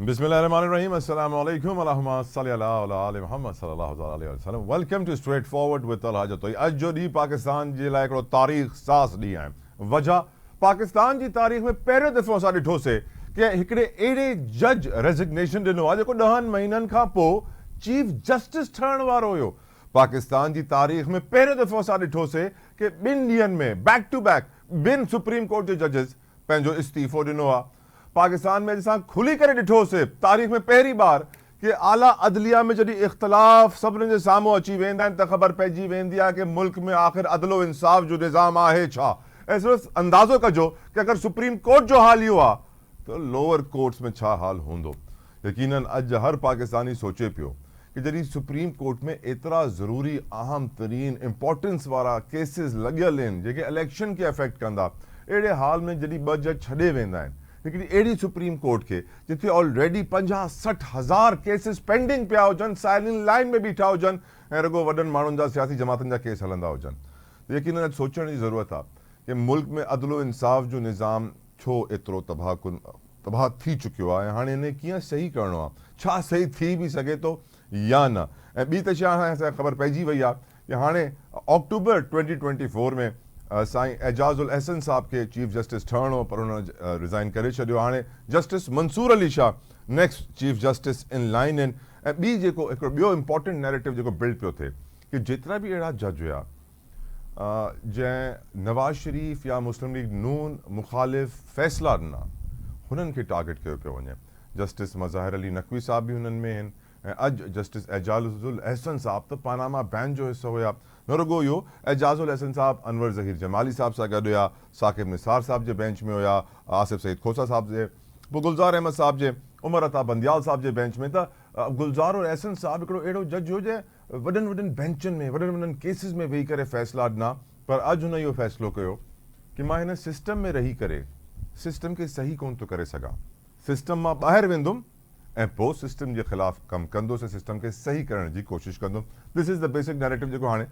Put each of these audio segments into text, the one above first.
Bismillahirrahmanirrahim. Assalamu alaikum wa rahmatullahi Muhammad sallallahu alaihi wasallam. Welcome to Straightforward with Al Hajat. आज जो ॾींहुं पाकिस्तान जे लाइ हिकिड़ो तारीख़ साज़ ॾींहुं आहे. वजह पाकिस्तान जी तारीख़ में पहिरियों दफ़ो असां ॾिठोसीं कि हिकिड़े अहिड़े जज रेज़िग्नेशन ॾिनो आहे जेको 10 महीननि खां पोइ चीफ जस्टिस ठहण वारो हुयो. पाकिस्तान जी तारीख़ में पहिरियों दफ़ो असां ॾिठोसीं कि 2 ॾींहंनि में back to back 2 supreme court जे जजिस पंहिंजो इस्तीफ़ो ॾिनो आहे. पाकिस्तान में असां खुली करे ॾिठोसीं तारीख़ में पहिरीं बार कि आला अदलिया में जॾहिं इख़्तिलाफ़ सभिनी जे साम्हूं अची वेंदा आहिनि त ख़बर पइजी वेंदी आहे कि मुल्क में आख़िर अदलो इंसाफ़ जो निज़ाम आहे छा. ऐं सिर्फ़ु अंदाज़ो कजो कि अगरि सुप्रीम कोर्ट जो हाल इहो आहे त लोअर कोर्ट्स में छा हाल हूंदो. यकीनन अॼु हर पाकिस्तानी सोचे पियो कि जॾहिं सुप्रीम कोर्ट में एतिरा ज़रूरी अहम तरीन इम्पोर्टेंस वारा केसिस लॻियल आहिनि जेके इलेक्शन खे अफेक्ट कंदा, अहिड़े हाल में जॾहिं 2 जज छॾे वेंदा आहिनि हिकिड़ी अहिड़ी सुप्रीम कोर्ट खे जिथे ऑलरेडी 50-60 हज़ार केसिस पेंडिंग पिया हुजनि, साइलेंट लाइन में बीठा हुजनि ऐं रुगो वॾनि माण्हुनि जा सियासी जमातनि जा केस हलंदा हुजनि. त यकीनन सोचण जी ज़रूरत आहे कि मुल्क में अदलो इंसाफ़ जो निज़ाम छो एतिरो तबाह थी चुकियो आहे ऐं हाणे हिन कीअं सही करिणो आहे, छा सही थी बि सघे थो या न. ऐं ॿी त शइ असांखे ख़बर पइजी वई आहे कि हाणे अक्टूबर 2024 में साईं एजाज़ उल अहसन साहब के चीफ जस्टिस ठहणो पर उन्होंने रिज़ाइन करे छॾियो. हाणे justice Mansoor Ali Shah next chief justice in line आहिनि. ऐं ॿी जेको हिकिड़ो ॿियो इंपॉर्टेंट नैरेटिव जेको बिल्ड पियो थिए कि जेतिरा बि अहिड़ा जज हुआ जंहिं नवाज़ शरीफ़ या मुस्लिम लीग नून मुखालिफ़ फ़ैसिला ॾिना हुननि खे टारगेट कयो पियो वञे. जस्टिस मज़ाहिर अली नक़वी साहब बि हुननि में आहिनि ऐं अॼु जस्टिस एजाज़ उल अहसन साहब त पानामा बैन जो हिसो हुया. न रुगो इहो, एजाज़ उल अहसन साहब अनवर ज़हीर जमाली साहब सां गॾु हुया, साकिब निसार साहब जे बेंच में हुया, आसिफ सईद खोसा साहब जे, पोइ गुलज़ार अहमद साहब जे, उमर अता बंदियाल साहब जे बेंच में. त गुलज़ार उल अहसन साहब हिकिड़ो अहिड़ो जज हो जंहिं वॾनि बेंचनि में वॾनि केसिस में वेही करे फ़ैसिला ॾिना. पर अॼु हुन इहो फ़ैसिलो कयो कि मां हिन सिस्टम में रही करे सिस्टम खे सही कोन थो करे सघां, सिस्टम मां ॿाहिरि वेंदुमि ऐं पोइ सिस्टम जे ख़िलाफ़ कमु कंदुसि, सिस्टम खे सही करण जी कोशिशि कंदुमि. This is the basic narrative जेको हाणे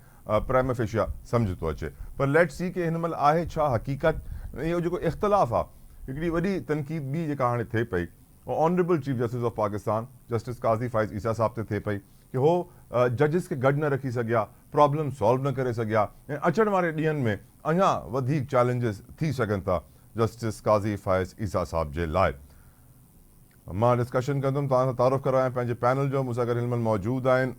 प्राइमा फेशिया सम्झ थो अचे. पर लेट्स सी कि हिन महिल आहे छा हक़ीक़त. इहो जेको इख़्तिलाफ़ आहे हिकिड़ी वॾी तनक़ीद बि जेका हाणे थिए पई honourable chief justice of Pakistan justice Qazi Faez Isa साहब ते थिए पई कि हो जजिस खे गॾु न रखी सघिया, प्रॉब्लम सॉल्व न करे सघिया ऐं अचण वारे ॾींहंनि में अञा वधीक चैलेंजिस थी सघनि था जस्टिस काज़ी फ़ाइज़ ईसा साहब जे लाइ. मां डिस्कशन कंदुमि, तव्हां सां तारुफ़ करायां पंहिंजे पैनल जो. मूंसां गॾु हिन महिल मौजूदु आहिनि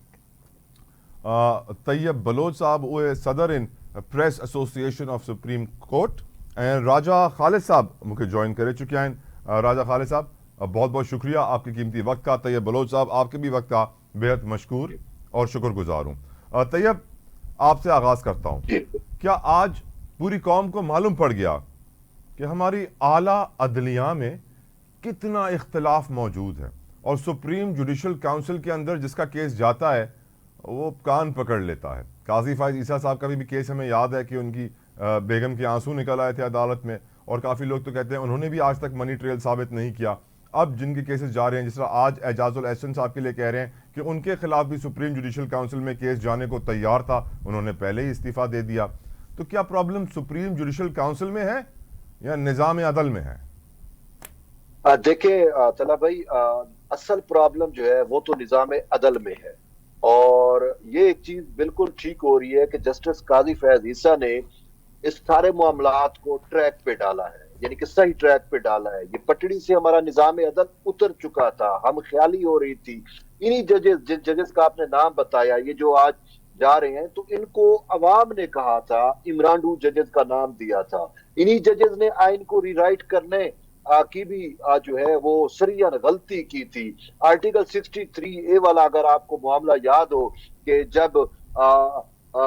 तैयब बलोच साहब, उहे सदर आहिनि press association of supreme court, ऐं राजा ख़ालिद साहब मूंखे जॉइन करे चुकिया आहिनि. राजा ख़ालिद साहब बहुत बहुत शुक्रिया आपके कीमती वक्त का. तैयब बलोच साहब आपके भी वक्त का बेहद मशकूर और शुक्रगुजार हूँ. तैयब आपसे आगाज़ करता हूँ, क्या आज पूरी कौम को मालूम पड़ गया कि हमारी आला अदलिया में कितना इख्तलाफ मौजूद है और सुप्रीम जुडिशल काउंसिल के अंदर जिसका केस जाता है वो कान पकड़ लेता है. काज़ी फ़ाइज़ ईसा साहब का भी केस हमें याद है कि उनकी बेगम के आंसू निकल आए थे अदालत में और काफ़ी लोग तो कहते हैं उन्होंने भी आज तक मनी ट्रेल साबित नहीं किया. अब जिनके केसेस जा रहे हैं, जिस तरह आज एजाज़ उल अहसन साहब के लिए कह रहे हैं कि उनके खिलाफ भी सुप्रीम जुडिशल काउंसिल में केस जाने को तैयार था, उन्होंने पहले ही इस्तीफ़ा दे दिया. तो क्या प्रॉब्लम सुप्रीम जुडिशल काउंसिल में है या निज़ाम अदल में है? देखिए तला भाई, असल प्रॉब्लम जो है वो तो निज़ाम अदल में है और ये एक चीज बिल्कुल ठीक हो रही है कि जस्टिस काज़ी फ़ैज़ ईसा ने इस सारे मामलात को ट्रैक पे डाला है, यानी कि सही ट्रैक पे डाला है. ये पटड़ी से हमारा निज़ाम अदल उतर चुका था, हम ख्याली हो रही थी. इन्हीं जिन जजेस का आपने नाम बताया, ये जो आज जा रहे हैं, तो इनको अवाम ने कहा था, इमरान जजेस का नाम दिया था. इन्हीं जजेस ने आइन को रीराइट करने की भी जो है वो सरियन गलती की थी. आर्टिकल 63A वाला अगर आपको मामला याद हो कि जब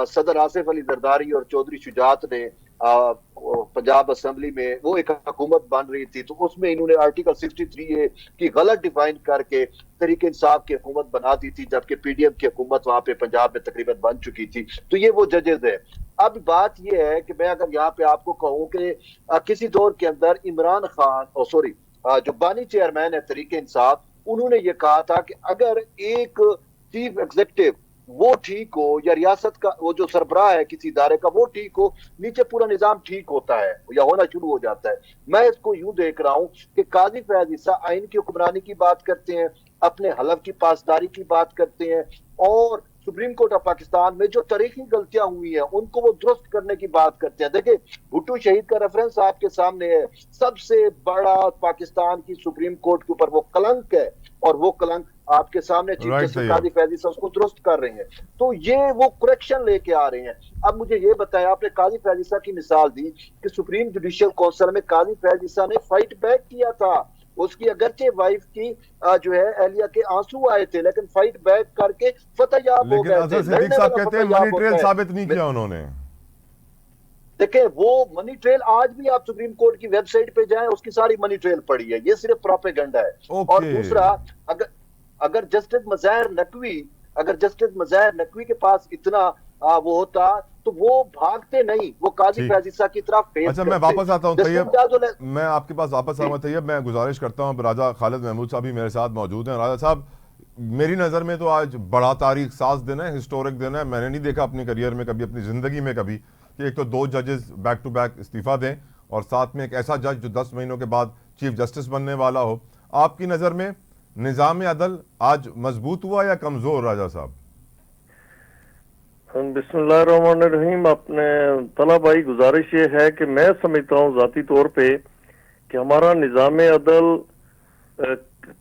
सदर आसिफ अली जरदारी और चौधरी शुजात ने पंजाब असेंबली में वो एक हुकूमत बन रही थी, तो उसमें इन्होंने आर्टिकल 63A की गलत डिफाइन करके तरीके इंसाफ की हुकूमत बना दी थी, जबकि पीडीएम की हुकूमत वहां पे पंजाब में तकरीबन बन चुकी थी. तो ये वो जजेस है. अब बात यह है कि मैं अगर यहाँ पे आपको कहूँ कि किसी दौर के अंदर इमरान खान जो बानी चेयरमैन है तरीके इंसाफ, उन्होंने ये कहा था कि अगर एक चीफ एग्जीक्यूटिव वो ठीक हो, या रियासत का वो जो सरबराह है किसी इदारे का वो ठीक हो, नीचे पूरा निजाम ठीक होता है या होना शुरू हो जाता है। मैं इसको यूं देख रहा हूं कि काजी फैज ईसा आइन की हुक्मरानी की बात करते हैं, अपने हलफ की पासदारी की बात करते हैं, और सुप्रीम कोर्ट ऑफ पाकिस्तान में जो तारीखी गलतियां हुई हैं उनको वो दुरुस्त करने की बात करते हैं। देखिए, भुट्टो शहीद का रेफरेंस आपके सामने है। सबसे बड़ा पाकिस्तान की सुप्रीम कोर्ट के ऊपर वो कलंक है, और वो कलंक आपके सामने चीफ राइट जस्टिस तैयब। काजी फैज ईसा उसको दुरुस्त कर रहे हैं। तो ये वो करेक्शन लेके आ रहे हैं। अब मुझे ये बताया, आपने काजी फैज ईसा की मिसाल दी कि सुप्रीम जुडिशियल काउंसिल में काजी फैज ईसा ने फाइट बैक किया था। उसकी अगरचे वाइफ की जो है एहलिया के आंसू आए थे, लेकिन फाइट बैक करके फतेहयाब हो लेकिन गए अजहर थे। सिद्दीक लड़ने साहब वाला कहते हैं फतेहयाब मनी ट्रेल होता है। साबित नहीं किया उन्होंने। देखें, वो मनी ट्रेल आज भी आप सुप्रीम कोर्ट की वेबसाइट पे जाएं, उसकी सारी मनी ट्रेल पड़ी है। ये सिर्फ प्रोपेगेंडा है। और ओके। दूसरा, अगर अगर जस्टिस मज़ाहिर नकवी अगर जस्टिस मज़ाहिर नकवी के पास इतना वो होता तो वो भागते नहीं, वो काजी ठीक। फैज ईसा की तरफ फेस अच्छा, मैं करते। वापस आता हूँ जस्टिस तैयब, जाजुल मैं आपके पास वापस आऊँगा तैयब। मैं गुजारिश करता हूँ, राजा खालिद महमूद साहब भी मेरे साथ मौजूद हैं। राजा साहब, मेरी नज़र में तो आज बड़ा तारीख साज दिन है, हिस्टोरिक दिन है। मैंने नहीं देखा अपनी करियर में कभी, अपनी ज़िंदगी में कभी, कि एक तो 2 जजेस बैक टू बैक इस्तीफ़ा दें और साथ में एक ऐसा जज जो 10 महीनों के बाद चीफ जस्टिस बनने वाला हो। आपकी नज़र में निज़ाम अदल आज मजबूत हुआ या कमज़ोर, राजा साहब? बिस्मिल्लाहिर्रहमानिर्रहीम। अपने तला भाई, गुजारिश ये है कि मैं समझता हूँ जाती तौर पे कि हमारा निज़ाम अदल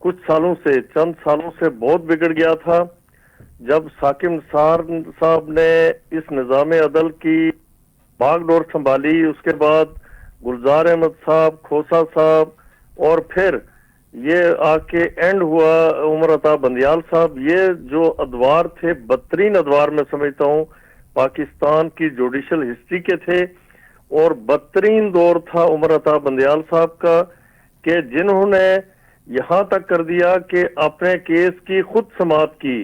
कुछ सालों से, चंद सालों से बहुत बिगड़ गया था। जब साकिब निसार साहब ने इस निज़ाम अदल की बागडोर संभाली, उसके बाद गुलजार अहमद साहब, खोसा साहब, और फिर ये आके एंड हुआ उमर अता बंदियाल साहब। ये जो अदवार थे, बदतरीन अदवार मैं समझता हूँ पाकिस्तान की जुडिशल हिस्ट्री के थे, और बदतरीन दौर था उमर अता बंदियाल साहब का, कि जिन्होंने यहाँ तक कर दिया कि अपने केस की खुद समाअत की।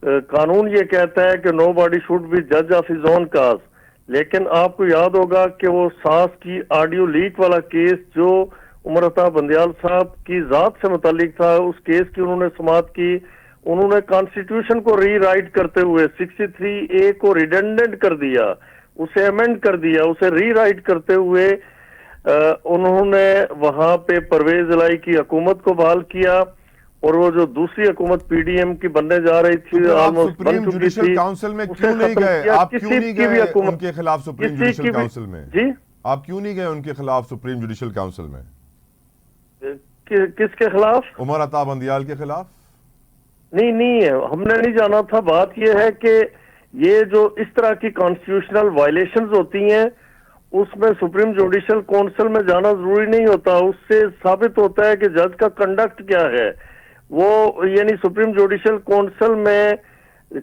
कानून ये कहता है कि नो बॉडी शुड बी जज ऑफ हिज ओन काज, लेकिन आपको याद होगा कि वो सास की ऑडियो लीक वाला केस जो उमर अता बंदियाल साहब की जात से मुतालिक था, उस केस की उन्होंने समाअत की। उन्होंने कॉन्स्टिट्यूशन को रीराइट करते हुए 63A को रिडेंडेंट कर दिया, उसे अमेंड कर दिया, उसे रीराइट करते हुए उन्होंने वहां पे परवेज इलाही की हुकूमत को बहाल किया, और वो जो दूसरी हुकूमत पीडीएम की बनने जा रही थी, तो आप ऑलमोस्ट बन सुप्रीम चुकी जुडिशियल थी, काउंसिल में उसे क्यों नहीं खत्म गए? किया। आप क्यों किसी नहीं की भी गए हुकूमत, उनके खिलाफ सुप्रीम किसी जुडिशियल की भी, काउंसिल में? जी, आप क्यों नहीं गए उनके खिलाफ सुप्रीम जुडिशियल काउंसिल में? किसके खिलाफ? उमर अता बंदियाल के खिलाफ? नहीं है, हमने नहीं जाना था। बात यह है कि ये जो इस तरह की कॉन्स्टिट्यूशनल वायलेशंस होती हैं, उसमें सुप्रीम जुडिशियल काउंसिल में जाना जरूरी नहीं होता। उससे साबित होता है कि जज का कंडक्ट क्या है। वो यानी सुप्रीम जुडिशियल काउंसिल में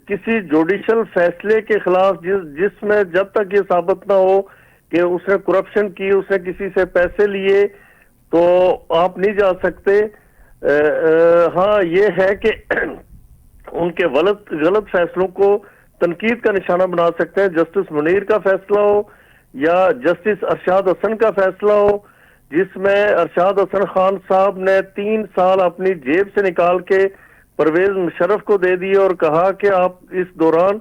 किसी जुडिशियल फैसले के खिलाफ जिसमें जब तक ये साबित ना हो कि उसने करप्शन की, उसने किसी से पैसे लिए, तो आप नहीं जा सकते। हाँ, ये है कि उनके गलत फैसलों को तनकीद का निशाना बना सकते हैं। जस्टिस मुनीर का फैसला हो या जस्टिस अरशाद हसन का फैसला हो, जिसमें अरशाद हसन खान साहब ने 3 साल अपनी जेब से निकाल के परवेज मुशर्रफ को दे दिए और कहा कि आप इस दौरान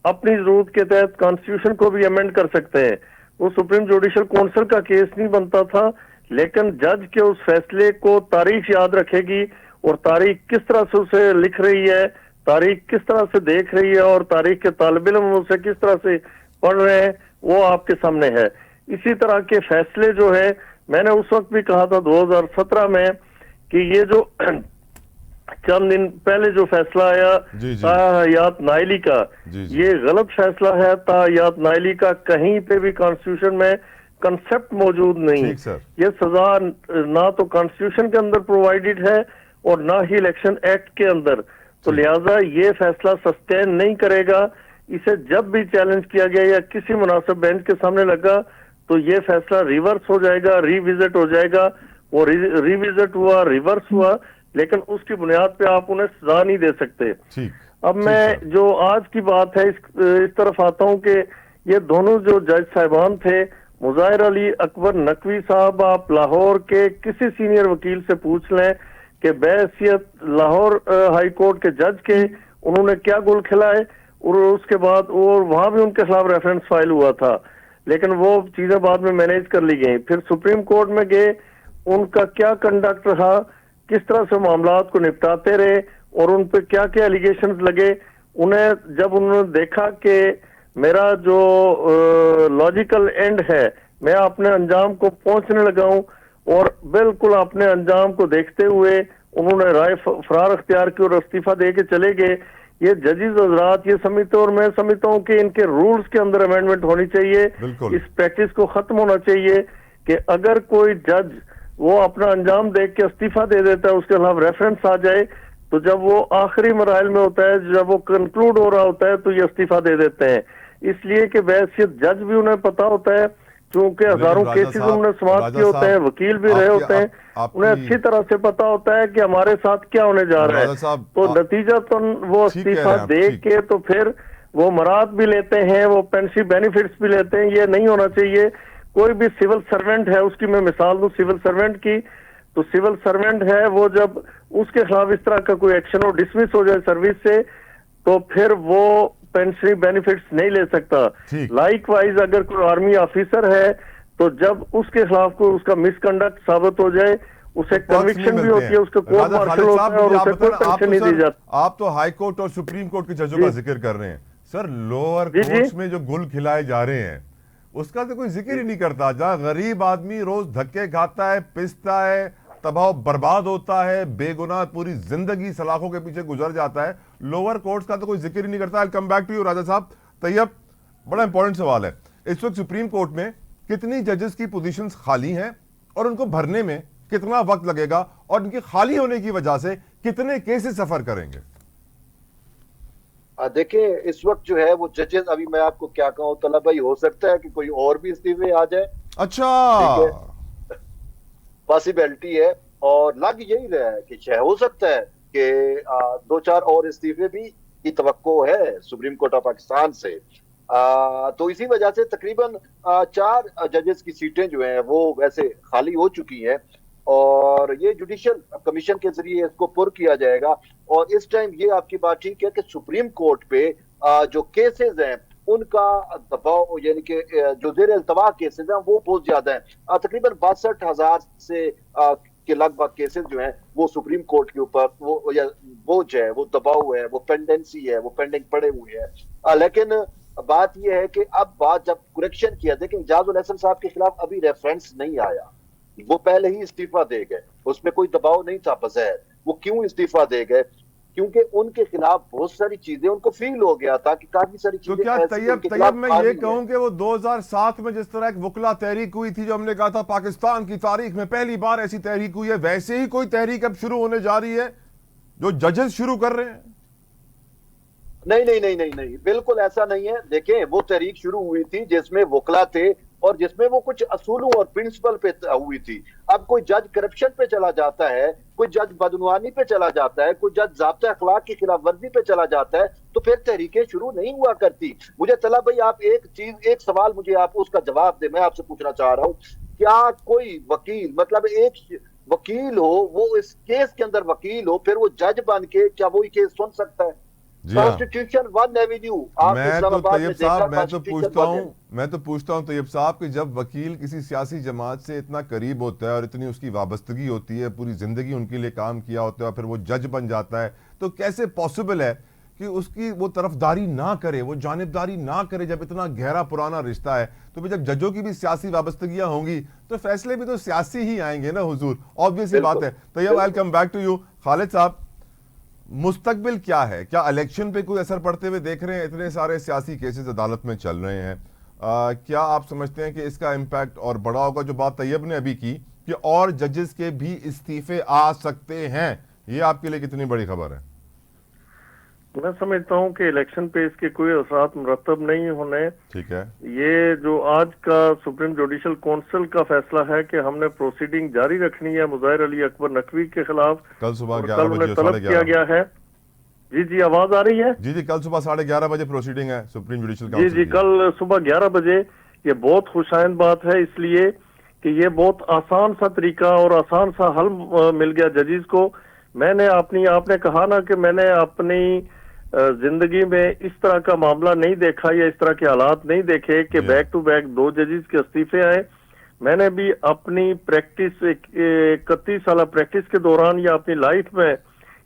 अपनी जरूरत के तहत कॉन्स्टिट्यूशन को भी अमेंड कर सकते हैं। वो सुप्रीम जुडिशियल काउंसिल का केस नहीं बनता था, लेकिन जज के उस फैसले को तारीख याद रखेगी, और तारीख किस तरह से उसे लिख रही है, तारीख किस तरह से देख रही है, और तारीख के तालिब इल्म उसे किस तरह से पढ़ रहे हैं, वो आपके सामने है। इसी तरह के फैसले जो है, मैंने उस वक्त भी कहा था 2017 में कि ये जो चंद दिन पहले जो फैसला आया ताहयात नाइली का, ये गलत फैसला है। ताहयात नाइली का कहीं पे भी कॉन्स्टिट्यूशन में कंसेप्ट मौजूद नहीं। ये सजा ना तो कॉन्स्टिट्यूशन के अंदर प्रोवाइडेड है और ना ही इलेक्शन एक्ट के अंदर, तो लिहाजा ये फैसला सस्टेन नहीं करेगा। इसे जब भी चैलेंज किया गया या किसी मुनासिब बेंच के सामने लगा तो ये फैसला रिवर्स हो जाएगा, रिविजिट हो जाएगा। वो रिविजिट हुआ, रिवर्स हुआ, लेकिन उसकी बुनियाद पे आप उन्हें सजा नहीं दे सकते। अब मैं जो आज की बात है इस तरफ आता हूं कि ये दोनों जो जज साहिबान थे, मुजाहिर अली अकबर नकवी साहब, आप लाहौर के किसी सीनियर वकील से पूछ लें कि बहैसियत लाहौर हाई कोर्ट के जज के उन्होंने क्या गुल खिलाए। और उसके बाद और वहां भी उनके खिलाफ रेफरेंस फाइल हुआ था, लेकिन वो चीजें बाद में मैनेज कर ली गई। फिर सुप्रीम कोर्ट में गए, उनका क्या कंडक्ट रहा, किस तरह से मामलात को निपटाते रहे और उन पे क्या क्या एलिगेशंस लगे। उन्हें जब उन्होंने देखा कि मेरा जो लॉजिकल एंड है, मैं अपने अंजाम को पहुंचने लगा हूं, और बिल्कुल अपने अंजाम को देखते हुए उन्होंने राय फरार अख्तियार की और इस्तीफा दे के चले गए। ये जजेस हजरात ये समझते, और मैं समझता हूँ कि इनके रूल्स के अंदर अमेंडमेंट होनी चाहिए। इस प्रैक्टिस को खत्म होना चाहिए कि अगर कोई जज वो अपना अंजाम देख के इस्तीफा दे देता है, उसके खिलाफ रेफरेंस आ जाए, तो जब वो आखिरी मराहल में होता है, जब वो कंक्लूड हो रहा होता है, तो ये इस्तीफा दे देते हैं। इसलिए कि वैसे जज भी उन्हें पता होता है, क्योंकि हजारों केसेस उन्होंने समाप्त किए होते हैं, वकील भी रहे होते हैं, उन्हें अच्छी तरह से पता होता है कि हमारे साथ क्या होने जा रहा है। तो नतीजा तो वो इस्तीफा दे के तो फिर वो मराद भी लेते हैं, वो पेंशन बेनिफिट्स भी लेते हैं। ये नहीं होना चाहिए। कोई भी सिविल सर्वेंट है, उसकी मैं मिसाल दूं सिविल सर्वेंट की, तो सिविल सर्वेंट है वो जब उसके खिलाफ इस तरह का कोई एक्शन हो, डिसमिस हो जाए सर्विस से, तो फिर वो पेंशन बेनिफिट्स नहीं ले सकता। लाइकवाइज अगर कोई आर्मी ऑफिसर है, तो जब उसके खिलाफ कोई उसका मिसकंडक्ट साबित हो जाए, उसे कन्विक्शन भी होती है, उसका कोर्ट मार्शल होता है और उसे कोई पेंशन नहीं दी जाती। आप तो हाई कोर्ट और सुप्रीम कोर्ट के जजों का जिक्र कर रहे हैं सर, लोअर कोर्ट्स में जो गुल खिलाए जा रहे हैं उसका तो कोई जिक्र ही नहीं करता। जहां गरीब आदमी रोज धक्के खाता है, पिसता है, तबाह बर्बाद होता है, बेगुनाह पूरी जिंदगी सलाखों के पीछे गुजर जाता है, लोअर कोर्ट्स का तो कोई जिक्र ही नहीं करता। आई कम बैक टू यू राजा साहब। तैयब, बड़ा इंपॉर्टेंट सवाल है, इस वक्त सुप्रीम कोर्ट में कितनी जजेस की पोजीशंस खाली हैं और उनको भरने में कितना वक्त लगेगा, और इनके खाली होने की वजह से कितने केसेस सफर करेंगे? देखिए, इस वक्त जो है वो जजेस, अभी मैं आपको क्या कहूं तलब भाई, हो सकता है कि कोई और भी इस्तीफे आ जाए। अच्छा, पॉसिबिलिटी है, और लग यही रहा है कि हो सकता है कि 2-4 और इस्तीफे भी की तवक्को है सुप्रीम कोर्ट ऑफ पाकिस्तान से। तो इसी वजह से तकरीबन 4 जजेस की सीटें जो हैं वो वैसे खाली हो चुकी हैं, और ये जुडिशियल कमीशन के जरिए इसको पुर किया जाएगा। और इस टाइम ये आपकी बात ठीक है कि सुप्रीम कोर्ट पे जो केसेस हैं उनका दबाव, यानी कि जो जेर अल्तवा केसेस हैं वो बहुत ज्यादा है। तकरीबन 62,000 से के लगभग केसेस जो हैं वो सुप्रीम कोर्ट के ऊपर वो या बोझ है, वो दबाव है, वो पेंडेंसी है, वो पेंडिंग पड़े हुए हैं। लेकिन बात यह है कि अब बात जब करेक्शन किया, देखें इजाजुल हसन साहब के खिलाफ अभी रेफरेंस नहीं आया, वो पहले ही इस्तीफा दे गए, उसमें कोई दबाव नहीं था बज़ाहिर। वो क्यों इस्तीफा दे गए? क्योंकि उनके खिलाफ बहुत सारी चीजें उनको फील हो गया था कि काफी सारी चीजें। तो क्या तैयब मैं ये कहूं कि वो 2007 में जिस तरह एक वकला तहरीक हुई थी, जो हमने कहा था पाकिस्तान की तारीख में पहली बार ऐसी तहरीक हुई है, वैसे ही कोई तहरीक अब शुरू होने जा रही है जो जजेस शुरू कर रहे हैं? नहीं नहीं नहीं नहीं नहीं, बिल्कुल ऐसा नहीं है। देखें, वो तहरीक शुरू हुई थी जिसमें वकला थे और जिसमें वो कुछ असूलों और प्रिंसिपल पे हुई थी। अब कोई जज करप्शन पे चला जाता है, कोई जज बदनुआनी पे चला जाता है, कोई जज ज़ाब्ता अखलाक की खिलाफ वर्जी पे चला जाता है, तो फिर तहरीकें शुरू नहीं हुआ करती। मुझे तला भाई आप एक सवाल मुझे आप उसका जवाब दे, मैं आपसे पूछना चाह रहा हूँ, क्या कोई वकील, मतलब एक वकील हो, वो इस केस के अंदर वकील हो, फिर वो जज बन के क्या वो केस सुन सकता है? Constitution one Avenue. मैं तो तैयब साहब मैं तो पूछता हूं तैयब साहब कि जब वकील किसी सियासी जमात से इतना करीब होता है और इतनी उसकी वाबस्तगी होती है, पूरी जिंदगी उनके लिए काम किया होता है, और फिर वो जज बन जाता है, तो कैसे पॉसिबल है कि उसकी वो तरफदारी ना करे, वो जानिबदारी ना करे? जब इतना गहरा पुराना रिश्ता है, तो फिर जब जजों की भी सियासी वाबस्तगियां होंगी तो फैसले भी तो सियासी ही आएंगे ना हुजूर, ऑब्वियस ही बात है। Tayyab, I will come back to you. Khalid साहब, मुस्तकबिल क्या है? क्या इलेक्शन पे कोई असर पड़ते हुए देख रहे हैं? इतने सारे सियासी केसेस अदालत में चल रहे हैं, क्या आप समझते हैं कि इसका इम्पैक्ट और बड़ा होगा? जो बात तैयब ने अभी की कि और जजेस के भी इस्तीफे आ सकते हैं, ये आपके लिए कितनी बड़ी खबर है? मैं समझता हूं कि इलेक्शन पे इसके कोई असरात मुरतब नहीं होने। ठीक है, ये जो आज का सुप्रीम जुडिशल काउंसिल का फैसला है कि हमने प्रोसीडिंग जारी रखनी है मुज़ाहिर अली अकबर नकवी के खिलाफ, कल सुबह कल उन्हें तलब किया गया है। जी जी, आवाज आ रही है? जी जी, कल सुबह 11:30 बजे प्रोसीडिंग है सुप्रीम जुडिशल काउंसिल। जी जी, कल सुबह 11 बजे। ये बहुत खुशाइंद बात है, इसलिए कि ये बहुत आसान सा तरीका और आसान सा हल मिल गया जजीज को। मैंने आपने कहा ना कि मैंने अपनी जिंदगी में इस तरह का मामला नहीं देखा या इस तरह के हालात नहीं देखे कि बैक टू बैक 2 जजेस के इस्तीफे आए। मैंने भी अपनी प्रैक्टिस 31 साल प्रैक्टिस के दौरान या अपनी लाइफ में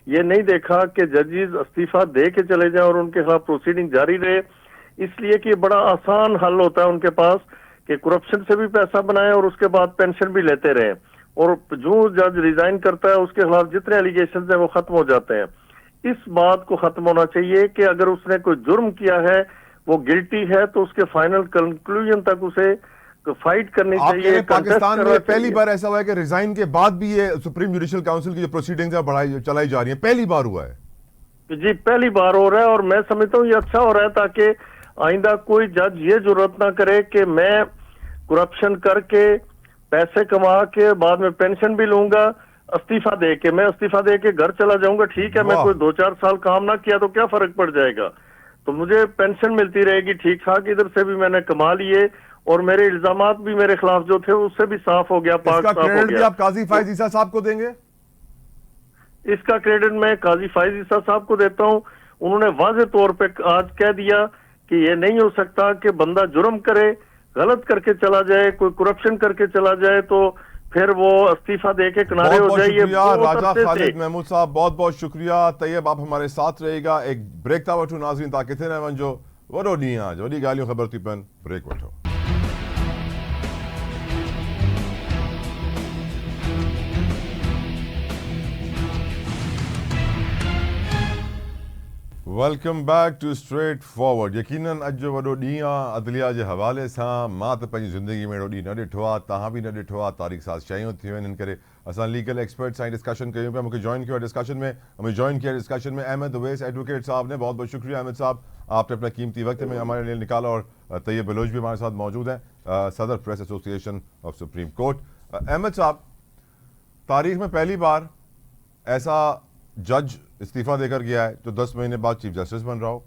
ये नहीं देखा कि जजेस इस्तीफा दे के चले जाएं और उनके खिलाफ प्रोसीडिंग जारी रहे, इसलिए कि बड़ा आसान हल होता है उनके पास कि करप्शन से भी पैसा बनाए और उसके बाद पेंशन भी लेते रहे, और जो जज रिजाइन करता है उसके खिलाफ जितने एलिगेशन है वो खत्म हो जाते हैं। इस बात को खत्म होना चाहिए कि अगर उसने कोई जुर्म किया है, वो गिल्टी है, तो उसके फाइनल कंक्लूजन तक उसे फाइट करनी आप कह रहे चाहिए। हैं पाकिस्तान में पहली चाहिए। बार ऐसा हुआ है कि रिजाइन के बाद भी ये सुप्रीम जुडिशल काउंसिल की जो प्रोसीडिंग्स है बढ़ाई चलाई जा रही है, पहली बार हुआ है जी, पहली बार हो रहा है, और मैं समझता हूँ ये अच्छा हो रहा है ताकि आइंदा कोई जज ये जरूरत ना करे कि मैं करप्शन करके पैसे कमा के बाद में पेंशन भी लूंगा, इस्तीफा दे के मैं इस्तीफा दे के घर चला जाऊंगा। ठीक है, मैं वाह। कोई 2-4 साल काम ना किया तो क्या फर्क पड़ जाएगा, तो मुझे पेंशन मिलती रहेगी ठीक ठाक, इधर से भी मैंने कमा लिए और मेरे इल्जामात भी मेरे खिलाफ जो थे उससे भी साफ हो गया, पाक इसका साफ हो क्रेडिट भी गया। आप काजी फायज ईसा साहब को देंगे? इसका क्रेडिट मैं काजी फायज ईसा साहब को देता हूं। उन्होंने वाज़े तौर पे आज कह दिया कि ये नहीं हो सकता कि बंदा जुर्म करे, गलत करके चला जाए, कोई करप्शन करके चला जाए तो फिर वो इस्तीफा दे के किनारे बहुत हो बहुत जाए। ये शुक्रिया बहुत राजा अरसे खालिद से महमूद साहब, बहुत बहुत शुक्रिया। तैयब आप हमारे साथ रहेगा, एक ब्रेक था वठो नाज़रीन ताकि थे न वञो, वॾो ॾींहुं आहे, वॾी ॻाल्हियूं ख़बर थी पवनि, ब्रेक वठो। Welcome back to straight forward. यकीनन अॼु जो वॾो ॾींहुं आहे अदलिया जे हवाले सां। मां त पंहिंजी ज़िंदगी में अहिड़ो ॾींहुं न ॾिठो आहे, तव्हां बि न ॾिठो आहे। तारीख़ साज़ शयूं थियूं आहिनि, इन करे असां लीगल एक्सपर्ट सां डिस्कशन कयूं पिया। मूंखे जॉइन किया डिस्कशन में, हमें जॉइन किया डिस्कशन में अहमद उवैस एडवोकेट साहब ने। बहुत बहुत शुक्रिया अहमद साहब, आपने अपना कीमती वक्त में हमारे लिए निकाला। और तैयब बलोच भी हमारे साथ मौजूद हैं, सदर press association of supreme court. Ahmad साहब, तारीख में पहली बार ऐसा जज इस्तीफा देकर गया है जो 10 महीने बाद चीफ जस्टिस बन रहा हो।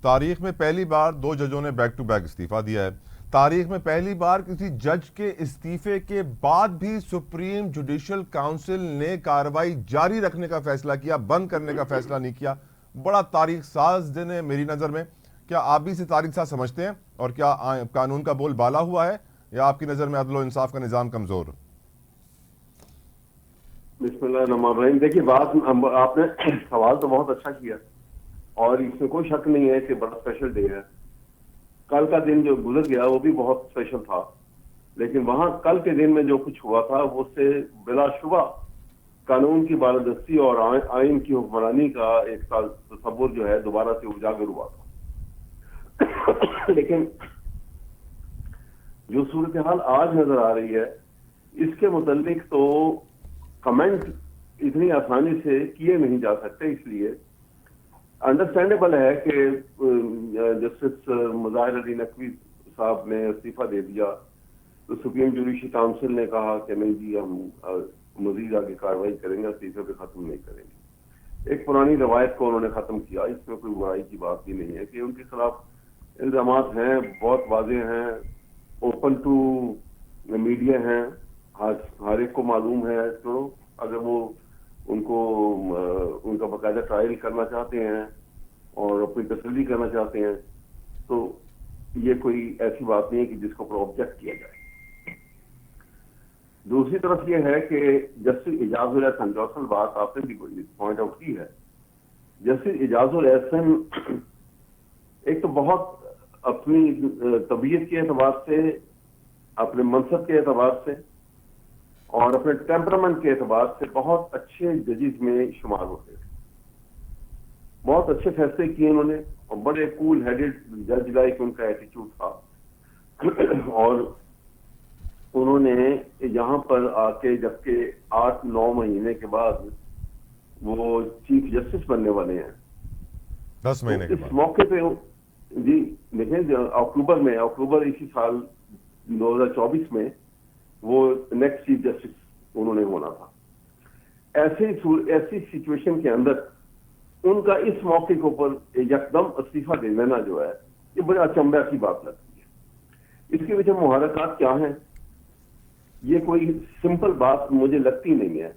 तारीख में पहली बार 2 जजों ने बैक टू बैक इस्तीफा दिया है। तारीख में पहली बार किसी जज के इस्तीफे के बाद भी सुप्रीम जुडिशल काउंसिल ने कार्रवाई जारी रखने का फैसला किया, बंद करने का फैसला नहीं किया। बड़ा तारीख साज दिन है मेरी नज़र में। क्या आप भी इसे तारीख साज समझते हैं, और क्या कानून का बोल बाला हुआ है, या आपकी नज़र में अदल इंसाफ का निज़ाम कमज़ोर? बिस्मिल्लाहिर्रहमानिर्रहीम। देखिए, बात आपने सवाल तो बहुत अच्छा किया और इसमें कोई शक नहीं है कि बड़ा स्पेशल डे है। कल का दिन जो गुजर गया वो भी बहुत स्पेशल था, लेकिन वहां कल के दिन में जो कुछ हुआ था उससे बिलाशुबा कानून की बालादस्ती और आइन की हुक्मरानी का एक साल तस्वुर जो है दोबारा से उजागर हुआ था। लेकिन जो सूरत हाल आज नजर आ रही है, इसके मुतालिक तो कमेंट इतनी आसानी से किए नहीं जा सकते। इसलिए अंडरस्टैंडेबल है कि जस्टिस मुज़ाहिर अली नकवी साहब ने इस्तीफा दे दिया तो सुप्रीम जुडिशल काउंसिल ने कहा कि नहीं जी, हम मजीद आगे कार्रवाई करेंगे, इस्तीफे पे खत्म नहीं करेंगे। एक पुरानी रवायत को उन्होंने खत्म किया, इसमें कोई बुराई की बात भी नहीं है कि उनके खिलाफ इल्जामात हैं, बहुत वाज़ेह हैं, ओपन टू मीडिया हैं, हर एक को मालूम है। तो अगर वो उनका बाकायदा ट्रायल करना चाहते हैं और अपनी तसल्ली करना चाहते हैं तो ये कोई ऐसी बात नहीं है कि जिसको पर ऑब्जेक्ट किया जाए। दूसरी तरफ ये है कि जस्टिस इजाजुल एहसन, जो असल बात आपने भी पॉइंट आउट की है, जस्टिस इजाजुल एहसन एक तो बहुत अपनी तबीयत के एतबार से, अपने मनसब के एतबार से और अपने टेम्परामेंट के एतबार से बहुत अच्छे जजेस में शुमार होते थे। बहुत अच्छे फैसले किए उन्होंने और बड़े कूल हेडेड जज लाइक उनका एटीट्यूड था। और उन्होंने यहाँ पर आके, जबकि 8-9 महीने के बाद वो चीफ जस्टिस बनने वाले हैं, 10 महीने के इस बाद मौके पे जी देखें, अक्टूबर इसी साल 2024 में वो नेक्स्ट चीफ जस्टिस उन्होंने होना था। ऐसी सिचुएशन के अंदर उनका इस मौके के ऊपर यकदम इस्तीफा दे देना जो है, ये बड़ा अचंभा की बात लगती है। इसके पीछे मुहारकात क्या हैं, ये कोई सिंपल बात मुझे लगती नहीं है।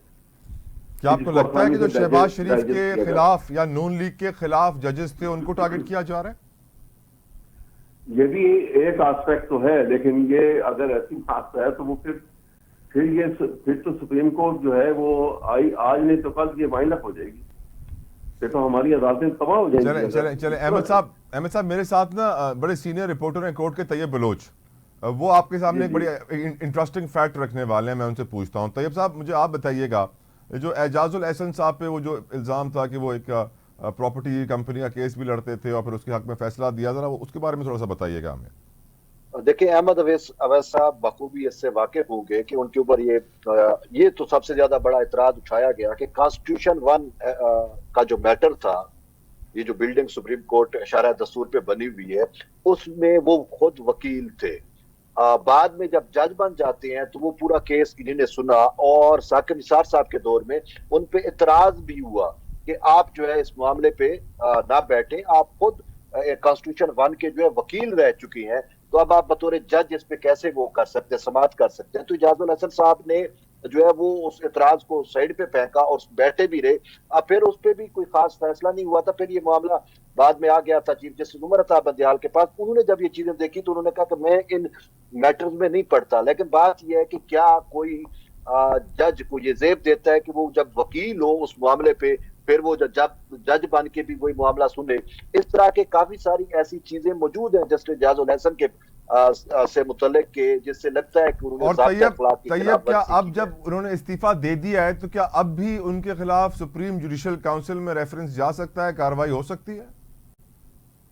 क्या आपको लगता है कि जो शहबाज शरीफ के खिलाफ या नून लीग के खिलाफ जजेस थे उनको टारगेट किया जा रहा है? ये भी एक एस्पेक्ट तो है, लेकिन ये अगर ऐसी बात है तो वो फिर तो सुप्रीम कोर्ट जो है वो आज नहीं तो कल ये वाइंड अप हो जाएगी, फिर तो हमारी अदालतें तबाह हो जाएंगी। चले अहमद साहब मेरे साथ ना बड़े सीनियर रिपोर्टर हैं कोर्ट के, तैयब बलोच, वो आपके सामने एक बड़ी इंटरेस्टिंग फैक्ट रखने वाले हैं, मैं उनसे पूछता हूँ। तैयब साहब, मुझे आप बताइएगा, जो एजाजुल एहसन साहब पे वो जो इल्ज़ाम था कि वो एक प्रॉपर्टी कंपनी का केस भी लड़ते थे और फिर उसके हक में फैसला दिया, जरा उसके बारे में थोड़ा सा बताइएगा हमें। देखिए, अहमद अवैस साहब बखूबी इससे वाकिफ होंगे कि उनके ऊपर ये तो सबसे ज्यादा बड़ा इतराज उठाया गया कि कॉन्स्टिट्यूशन 1 का जो मैटर था, ये जो बिल्डिंग सुप्रीम कोर्ट शरह दस्तूर पे बनी हुई है, उसमें वो खुद वकील थे। बाद में जब जज बन जाते हैं तो वो पूरा केस इन्होंने सुना और साकिब निसार साहब के दौर में उन पे इतराज भी हुआ कि आप जो है इस मामले पे ना बैठें, आप खुद कॉन्स्टिट्यूशन 1 के जो है वकील रह चुकी हैं, तो अब आप बतौर जज इस पे कैसे वो कर सकते हैं, समाअत कर सकते हैं। तो एजाजुल हसन साहब ने जो है वो उस इतराज को साइड पे फेंका और बैठे भी रहे। अब फिर उस पे भी कोई खास फैसला नहीं हुआ था। फिर ये मामला बाद में आ गया था चीफ जस्टिस उमर अता बंदियाल के पास। उन्होंने जब ये चीजें देखी तो उन्होंने कहा कि मैं इन मैटर्स में नहीं पढ़ता, लेकिन बात यह है कि क्या कोई जज को ये जेब देता है कि वो जब वकील हो उस मामले पे फिर वो जब जज बन के भी वही मामला सुने। इस तरह के काफी सारी ऐसी चीजें मौजूद हैं जस्टिस एजाजुल हसन के से मुतल्लिक के, जिससे लगता है कि उन्होंने। और तैयब, क्या अब जब उन्होंने इस्तीफा दे दिया है तो क्या अब भी उनके खिलाफ सुप्रीम जुडिशल काउंसिल में रेफरेंस जा सकता है, कार्रवाई हो सकती है?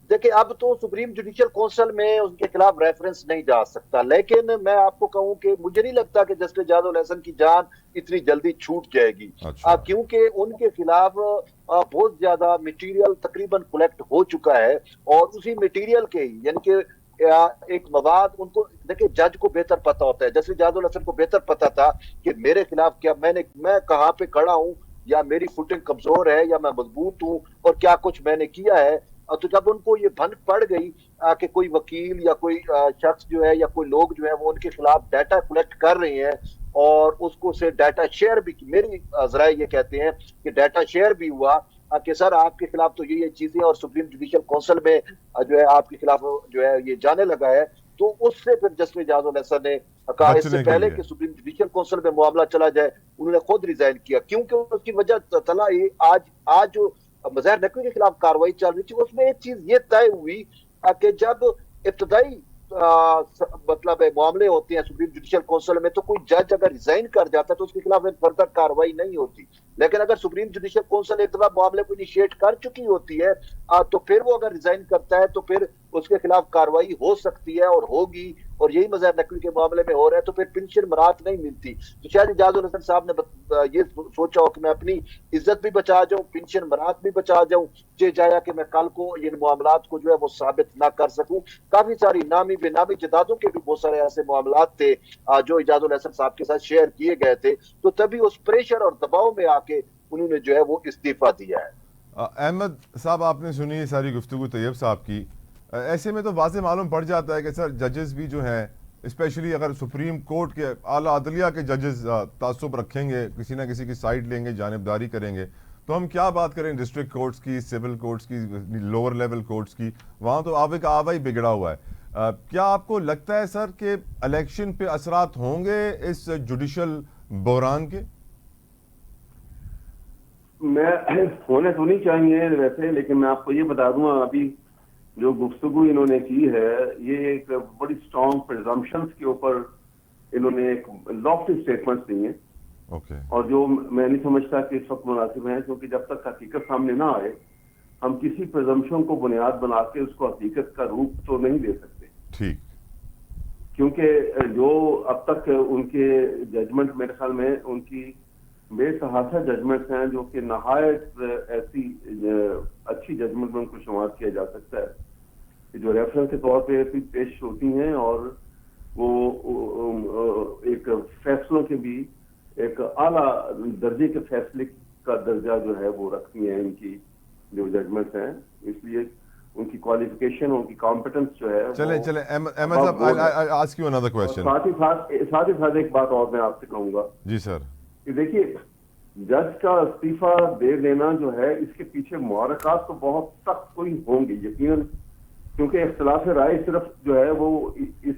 देखिए, अब तो सुप्रीम जुडिशियल काउंसिल में उनके खिलाफ रेफरेंस नहीं जा सकता, लेकिन मैं आपको कहूं कि मुझे नहीं लगता कि जस्टिस एजाजुल हसन की जान इतनी जल्दी छूट जाएगी। अच्छा। क्योंकि उनके खिलाफ बहुत ज्यादा मटेरियल तकरीबन कलेक्ट हो चुका है और उसी मटेरियल के ही, यानी कि एक मवाद उनको, देखिए जज को बेहतर पता होता है, जस्टिस एजाजुल हसन को बेहतर पता था कि मेरे खिलाफ क्या मैं कहाँ पे खड़ा हूँ, या मेरी फुटिंग कमजोर है या मैं मजबूत हूँ, और क्या कुछ मैंने किया है। तो जब उनको ये भनक पड़ गई कि कोई वकील या कोई शख्स जो है या कोई लोग जो है वो उनके खिलाफ डाटा कलेक्ट कर रहे हैं और उसको से डाटा शेयर भी, मेरी जरा ये कहते हैं कि डाटा शेयर भी हुआ कि सर आपके खिलाफ तो ये चीजें, और सुप्रीम जुडिशियल काउंसिल में जो है आपके खिलाफ जो है ये जाने लगा है, तो उससे फिर जस्टिस एजाजुल हसन ने कहा इससे पहले कि सुप्रीम जुडिशियल काउंसिल में मामला चला जाए, उन्होंने खुद रिजाइन किया। क्योंकि उसकी वजह तला ये आज जो मज़ाहिर नकवी के खिलाफ कार्रवाई चल रही थी, उसमें एक चीज ये तय हुई कि जब इब्तदाई मतलब मामले होते हैं सुप्रीम जुडिशियल काउंसिल में, तो कोई जज अगर रिजाइन कर जाता है तो उसके खिलाफ फर्दर कार्रवाई नहीं होती। लेकिन अगर सुप्रीम जुडिशियल काउंसिल एक दफा मामले को इनिशिएट कर चुकी होती है तो फिर वो अगर रिजाइन करता है तो फिर उसके खिलाफ कार्रवाई हो सकती है और होगी, और यही मज़ाहिर नकवी के मामले में हो रहा है। तो फिर पेंशन मराहत नहीं मिलती। तो शायद एजाजुल हसन साहब ने ये सोचा हो कि मैं अपनी इज्जत भी बचा जाऊं, पेंशन मराहत भी बचा जाऊं, जे जाया कि मैं कल को इन मामलात को जो है वो साबित ना कर सकूं। काफी सारी नामी बेनामी जदादों के भी बहुत सारे ऐसे मामलात थे जो एजाजुल हसन साहब के साथ शेयर किए गए थे, तो तभी उस प्रेशर और दबाव में आके उन्होंने जो है वो इस्तीफा दिया है। अहमद साहब, आपने सुनी ये सारी गुफ्तगू तैयब साहब की, ऐसे में तो वाज़े मालूम पड़ जाता है कि सर जजेस भी जो हैं, स्पेशली अगर सुप्रीम कोर्ट के आला अदलिया के जजेस तासुब रखेंगे, किसी ना किसी की साइड लेंगे, जानिबदारी करेंगे, तो हम क्या बात करें डिस्ट्रिक्ट कोर्ट्स की, सिविल कोर्ट्स की, लोअर लेवल कोर्ट्स की, वहाँ तो आवे का आवा ही बिगड़ा हुआ है। क्या आपको लगता है सर कि इलेक्शन पे असरात होंगे इस जुडिशल बहरान के? मैं होने तो नहीं चाहिए वैसे, लेकिन मैं आपको ये बता दूं, अभी जो गुफ्तगू इन्होंने की है ये एक बड़ी स्ट्रॉन्ग प्रिजम्पशंस के ऊपर इन्होंने एक लॉफ्टी स्टेटमेंट्स दी हैं। ओके। और जो मैं नहीं समझता कि इस वक्त मुनासिब है, क्योंकि जब तक हकीकत सामने ना आए हम किसी प्रिजम्पशन को बुनियाद बना के उसको हकीकत का रूप तो नहीं दे सकते। ठीक। क्योंकि जो अब तक उनके जजमेंट, मेरे ख्याल में उनकी बेतहासा जजमेंट्स हैं जो कि नहायत ऐसी अच्छी जजमेंट में उनको शुमार किया जा सकता है, जो रेफरेंस के तौर पे पेश होती हैं और वो एक फैसलों के भी एक आला दर्जे के फैसले का दर्जा जो है वो रखती हैं इनकी जो जजमेंट्स हैं। इसलिए उनकी क्वालिफिकेशन, उनकी कॉम्पिटेंस जो है। चले अहमद साहब, I ask you another question. साथ ही साथ एक बात और मैं आपसे कहूंगा। जी सर। कि देखिए, जज का इस्तीफा दे देना जो है, इसके पीछे मुहरकात तो बहुत सख्त कोई होंगे यकीनन, क्योंकि इख्तिलाफ राय सिर्फ जो है वो इस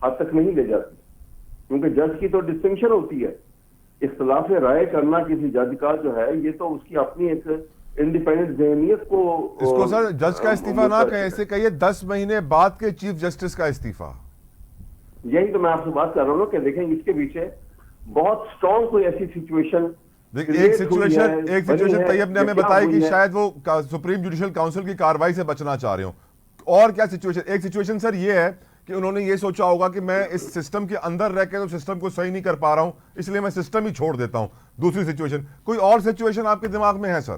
हद तक नहीं ले जाती, क्योंकि जज की तो डिस्टिंक्शन होती है। इख्तिलाफ राय करना किसी जज का जो है, ये तो उसकी अपनी एक इंडिपेंडेंट जहनियत को, इसको सर जज का इस्तीफा ना कहें, ऐसे कहिए 10 महीने बाद के चीफ जस्टिस का इस्तीफा। यही तो मैं आपसे बात कर रहा हूँ कि देखें इसके पीछे बहुत स्ट्रॉन्ग कोई ऐसी सिचुएशन, एक सिचुएशन तैयब ने हमें बताई कि शायद वो सुप्रीम जुडिशियल काउंसिल की कार्रवाई से बचना चाह रहे हो। और क्या सिचुएशन? एक सिचुएशन सर ये है कि उन्होंने ये सोचा होगा कि मैं इस सिस्टम के अंदर रह के तो सिस्टम को सही नहीं कर पा रहा हूं, इसलिए मैं सिस्टम ही छोड़ देता हूं। दूसरी सिचुएशन, कोई और सिचुएशन आपके दिमाग में है सर?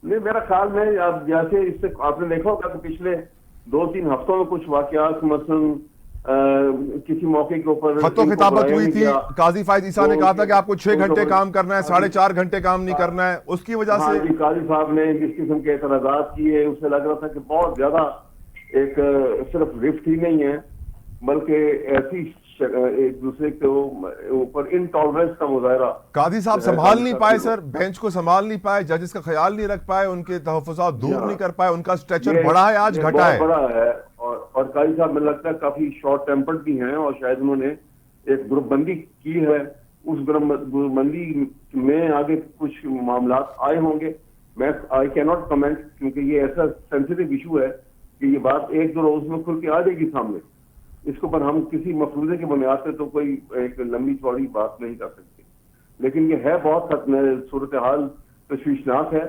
नहीं, मेरा ख्याल में अब जैसे इससे आपने देखा होगा कि पिछले 2-3 हफ्तों में कुछ वाकयात, मसलन किसी मौके के ऊपर खतो खिताबत हुई थी, काजी फायद ईसा ने कहा था कि आपको 6 घंटे काम करना है, 4.5 घंटे काम नहीं करना है, उसकी वजह से काजी साहब ने जिस किस्म के एतराजात किए, उससे लग रहा था कि बहुत ज्यादा एक सिर्फ रिफ्ट ही नहीं है, बल्कि ऐसी एक दूसरे के ऊपर इनटॉलरेंस का मुजाहरा। काजी साहब संभाल नहीं पाए सर, बेंच को संभाल नहीं पाए, जजेस का ख्याल नहीं रख पाए, उनके तहफ़्फ़ुज़ात दूर नहीं कर पाए, उनका स्ट्रेचर बढ़ा है आज घटा है, बड़ा है। और काजी साहब मुझे लगता है काफी शॉर्ट टेम्पर्ड भी हैं, और शायद उन्होंने एक ग्रुपबंदी की है, उस ग्रुपबंदी में आगे कुछ मामला आए होंगे। मैं आई कैन नॉट कमेंट, क्योंकि ये ऐसा सेंसिटिव इशू है कि ये बात 1-2 रोज में खुल के आ जाएगी सामने। इसके ऊपर हम किसी मफरूजे की बुनियाद पे तो कोई एक लंबी चौड़ी बात नहीं कर सकते, लेकिन ये है बहुत सूरत हाल तशवीशनाक है,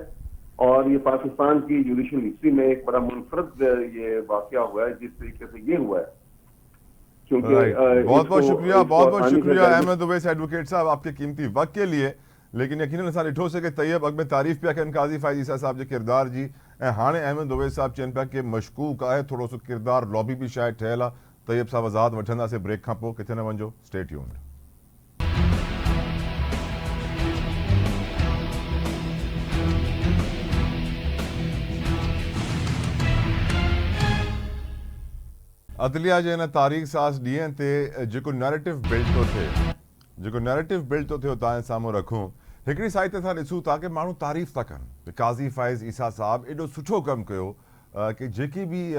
और ये पाकिस्तान की जुडिशियल हिस्ट्री में एक बड़ा मुनफरद ये वाकया हुआ है जिस तरीके से ये हुआ है। क्योंकि बहुत बहुत शुक्रिया अहमद उवैस एडवोकेट साहब आपके कीमती वक्त के लिए। लेकिन यकीनन असां ॾिठो से कि तैयब अॻ में तारीफ़ पिया कनि काज़ी फ़ाइज़ ईसा साहब जे किरदार जी, ऐं हाणे अहमद उवैस साहब चवनि पिया कि मशकूक आहे, थोरो सो किरदार लॉबी भी शायद ठहियल आहे। तैयब साहब आज़ाद वठंदासीं ब्रेक खां पोइ, किथे न वञिजो, स्टे ट्यून्ड। अदलिया जे हिन तारीख़ साज़ ॾींहं ते जेको नैरेटिव बिल्ड थो थियो तव्हांजे साम्हूं रखूं, हिकिड़ी साइड ते असां ॾिसूं था कि माण्हू तारीफ़ था कनि, काज़ी फ़ाइज़ ईसा साहब एॾो सुठो कमु कयो कि जेकी बि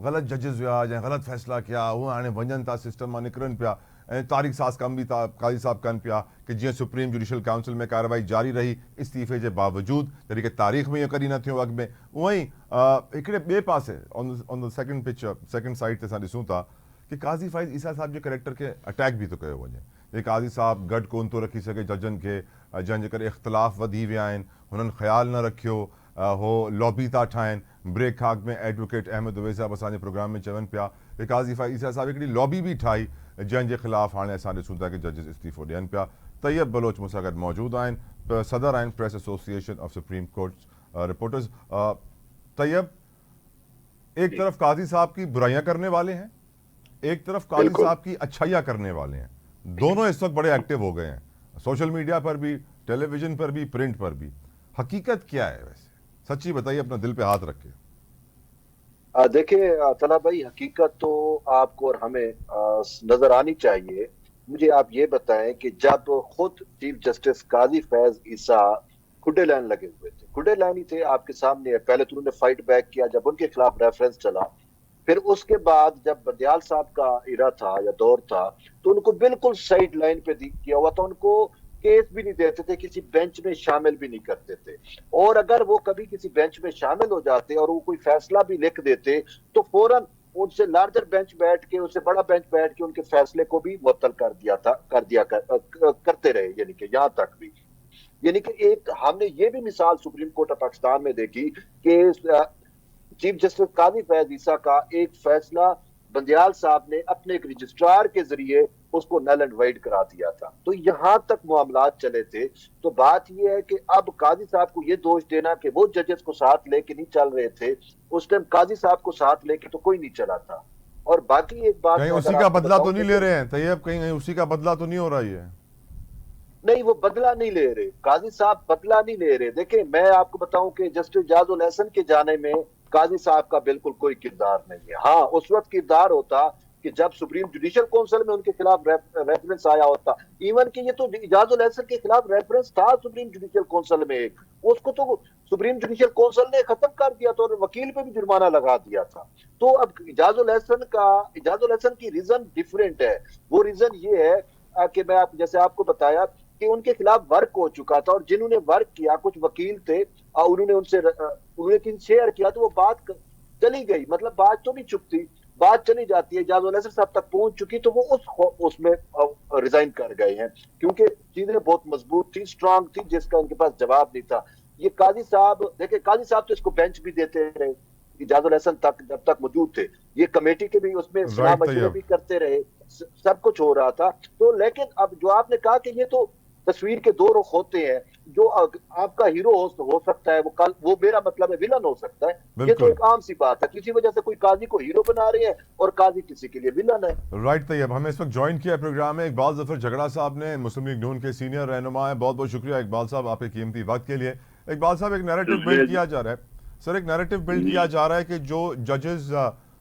ग़लति जजिस हुआ या ग़लति फ़ैसिला कया उहे हाणे वञनि था, सिस्टम मां निकिरनि पिया, ऐं तारीख़ साज़ कम बि था काज़ी साहब कनि पिया कि जीअं सुप्रीम जुडिशियल काउंसिल में कार्रवाई जारी रही इस्तीफ़े जे बावजूदि, जॾहिं कि तारीख़ में इहो कॾहिं न थियो अॻु में। उअं ई हिकिड़े ॿिए पासे ऑन द सेकेंड साइड ते असां ॾिसूं था कि काज़ी फ़ाइज़ ईसा साहब जे कैरेक्टर खे अटैक बि थो कयो वञे। ये काज़ी साहब गॾु कोन थो रखी सघे जजनि खे, जंहिंजे करे इख़्तिलाफ़ वधी विया आहिनि, हुननि ख़्यालु न रखियो, हो लॉबी था ठाहिनि। ब्रेक खां अॻु में एडवोकेट अहमद उवैस साहब असांजे प्रोग्राम में चवनि पिया कि काज़ी फ़ाइज़ ईसा साहब हिकिड़ी लॉबी बि ठाही, जंहिंजे ख़िलाफ़ हाणे असां ॾिसूं था कि जजिस इस्तीफ़ो ॾियनि पिया। तैयब बलोच मूंसां गॾु मौजूदु आहिनि, सदर आहिनि press association of supreme court reporters. Tayyab, एक तरफ काज़ी साहब की बुराइयां करने वाले हैं, एक तरफ काज़ी साहब की अच्छाइयां करने वाले हैं, दोनों इस वक्त बड़े एक्टिव हो गए हैं, सोशल मीडिया पर भी, टेलीविजन पर भी, प्रिंट पर भी। हकीकत क्या है वैसे? सच्ची बताइए, अपना दिल पे हाथ रखे। देखिए तला भाई, हकीकत तो आपको और हमें नजर आनी चाहिए। मुझे आप ये बताएं कि जब खुद चीफ जस्टिस काजी फैज ईसा खुडे लाइन लगे हुए थे, खुडे लाइन ही थे, आपके सामने है। पहले तो उन्होंने फाइट बैक किया जब उनके खिलाफ रेफरेंस चला, फिर उसके बाद जब बंदियाल साहब का इरा था या दौर था तो उनको बिल्कुल साइड लाइन पे किया हुआ था, उनको केस भी नहीं देते थे, किसी बेंच में शामिल भी नहीं करते थे। और अगर वो कभी किसी बेंच में शामिल हो जाते और वो कोई फैसला भी लिख देते तो फौरन उनसे लार्जर बेंच बैठ के, उससे बड़ा बेंच बैठ के उनके फैसले को भी मुअत्तल करते रहे। यानी कि यहाँ तक भी, यानी कि एक हमने ये भी मिसाल सुप्रीम कोर्ट ऑफ पाकिस्तान में देखी कि चीफ जस्टिस काजी फैज ईसा का एक फैसला बंदियाल साहब ने अपने एक रजिस्ट्रार के जरिए उसको नल एंड वाइड करा दिया था। तो यहां तक मामलात चले थे। तो बात यह है कि अब काजी साहब को यह दोष देना कि वो जजेस को साथ लेके नहीं चल रहे थे, उस टाइम काजी साहब को साथ लेके तो कोई नहीं चला था। और बाकी एक बात, कहीं उसी का बदला तो नहीं ले रहे हैं तैयब? कहीं उसी का बदला तो नहीं हो रही है? नहीं, वो बदला नहीं ले रहे, काजी साहब बदला नहीं ले रहे। देखिए, मैं आपको बताऊं कि जस्टिस इजाजुल एहसन के जाने में काजी साहब का बिल्कुल कोई किरदार नहीं है। हाँ, उस वक्त किरदार होता कि जब सुप्रीम जुडिशियल काउंसिल में उनके खिलाफ रेफरेंस आया होता, इवन कि ये तो इजाजुल एहसन के खिलाफ रेफरेंस था सुप्रीम जुडिशियल काउंसिल में एक, उसको तो सुप्रीम जुडिशियल काउंसिल ने खत्म कर दिया था और वकील पे भी जुर्माना लगा दिया था। तो अब इजाजुल एहसन की रीजन डिफरेंट है। वो रीजन ये है कि मैं जैसे आपको बताया कि उनके खिलाफ वर्क हो चुका था, और जिन्होंने वर्क किया कुछ वकील थे, उन्होंने किन शेयर किया, तो वो बात चली गई, मतलब बात तो नहीं चुपती, बात चली जाती है। इजाजुल एहसन साहब तक पहुंच चुकी तो वो उसमें रिजाइन कर गए हैं, क्योंकि चीजें बहुत मजबूत थी, स्ट्रांग थी, जिसका उनके पास जवाब नहीं था। ये काजी साहब देखिए, काजी साहब तो इसको बेंच भी देते रहे इजाजुल एहसन तक जब तक मौजूद थे, ये कमेटी के भी उसमें सलाह मशवरे भी करते रहे, सब कुछ हो रहा था। तो लेकिन अब जो आपने कहा कि ये तो तस्वीर के दो रुख होते हैं, जो आपका हीरो हो सकता है, वो मेरा मतलब है विलन हो सकता है। ये तो एक आम सी बात है, किसी वजह से कोई काजी को हीरो बना रहे हैं और काजी किसी के लिए विलन है। राइट तैयब, हमें इस वक्त ज्वाइन किया प्रोग्राम में इकबाल जफर झगड़ा साहब ने, मुस्लिम लीग नून के सीनियर रहनुमा है। बहुत बहुत शुक्रिया इकबाल साहब आपके कीमती वक्त के लिए। इकबाल साहब, एक नैरेटिव बिल्ड किया जा रहा है सर, एक नैरेटिव बिल्ड किया जा रहा है कि जो जजेस